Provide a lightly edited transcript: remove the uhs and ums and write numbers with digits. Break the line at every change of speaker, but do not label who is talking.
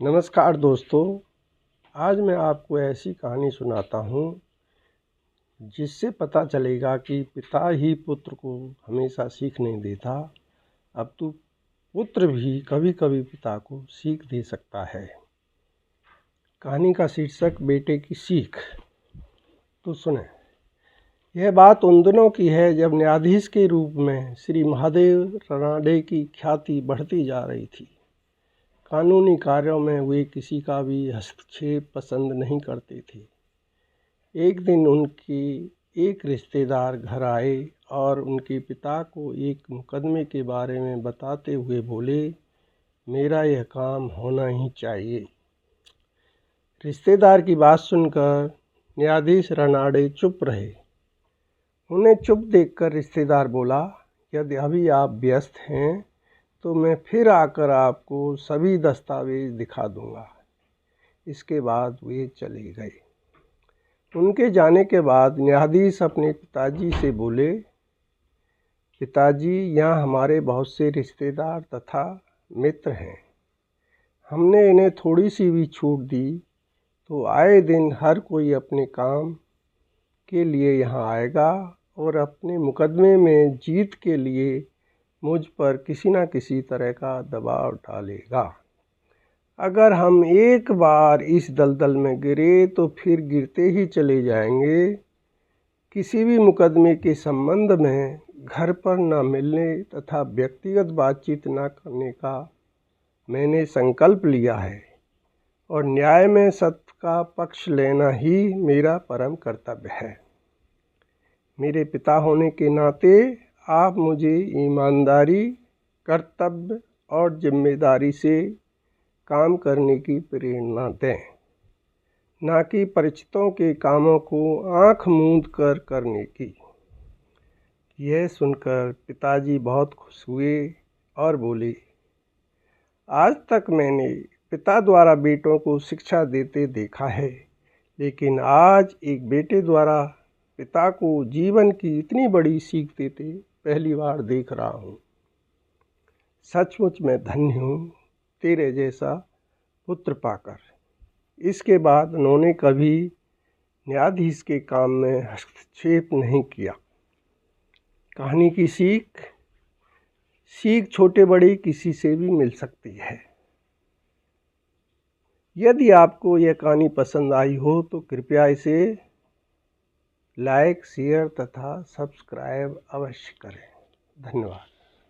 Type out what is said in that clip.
नमस्कार दोस्तों, आज मैं आपको ऐसी कहानी सुनाता हूँ जिससे पता चलेगा कि पिता ही पुत्र को हमेशा सीख नहीं देता, अब तो पुत्र भी कभी कभी पिता को सीख दे सकता है। कहानी का शीर्षक बेटे की सीख। तो सुने। यह बात उन दिनों की है जब न्यायाधीश के रूप में श्री महादेव रानडे की ख्याति बढ़ती जा रही थी। कानूनी कार्यों में वे किसी का भी हस्तक्षेप पसंद नहीं करते थे। एक दिन उनके एक रिश्तेदार घर आए और उनके पिता को एक मुकदमे के बारे में बताते हुए बोले, मेरा यह काम होना ही चाहिए। रिश्तेदार की बात सुनकर न्यायाधीश रानडे चुप रहे। उन्हें चुप देखकर रिश्तेदार बोला, यदि अभी आप व्यस्त हैं तो मैं फिर आकर आपको सभी दस्तावेज दिखा दूंगा। इसके बाद वे चले गए। उनके जाने के बाद न्यायाधीश अपने पिताजी से बोले, पिताजी, यहाँ हमारे बहुत से रिश्तेदार तथा मित्र हैं। हमने इन्हें थोड़ी सी भी छूट दी तो आए दिन हर कोई अपने काम के लिए यहाँ आएगा और अपने मुकदमे में जीत के लिए मुझ पर किसी न किसी तरह का दबाव डालेगा। अगर हम एक बार इस दलदल में गिरे तो फिर गिरते ही चले जाएंगे। किसी भी मुकदमे के संबंध में घर पर न मिलने तथा व्यक्तिगत बातचीत न करने का मैंने संकल्प लिया है और न्याय में सत्य का पक्ष लेना ही मेरा परम कर्तव्य है। मेरे पिता होने के नाते आप मुझे ईमानदारी, कर्तव्य और जिम्मेदारी से काम करने की प्रेरणा दें, न कि परिचितों के कामों को आंख मूंद कर करने की। यह सुनकर पिताजी बहुत खुश हुए और बोले, आज तक मैंने पिता द्वारा बेटों को शिक्षा देते देखा है, लेकिन आज एक बेटे द्वारा पिता को जीवन की इतनी बड़ी सीख देते पहली बार देख रहा हूँ। सचमुच मैं धन्य हूँ तेरे जैसा पुत्र पाकर। इसके बाद उन्होंने कभी न्यायाधीश के काम में हस्तक्षेप नहीं किया। कहानी की सीख छोटे बड़े किसी से भी मिल सकती है। यदि आपको यह कहानी पसंद आई हो तो कृपया इसे लाइक, शेयर तथा सब्सक्राइब अवश्य करें। धन्यवाद।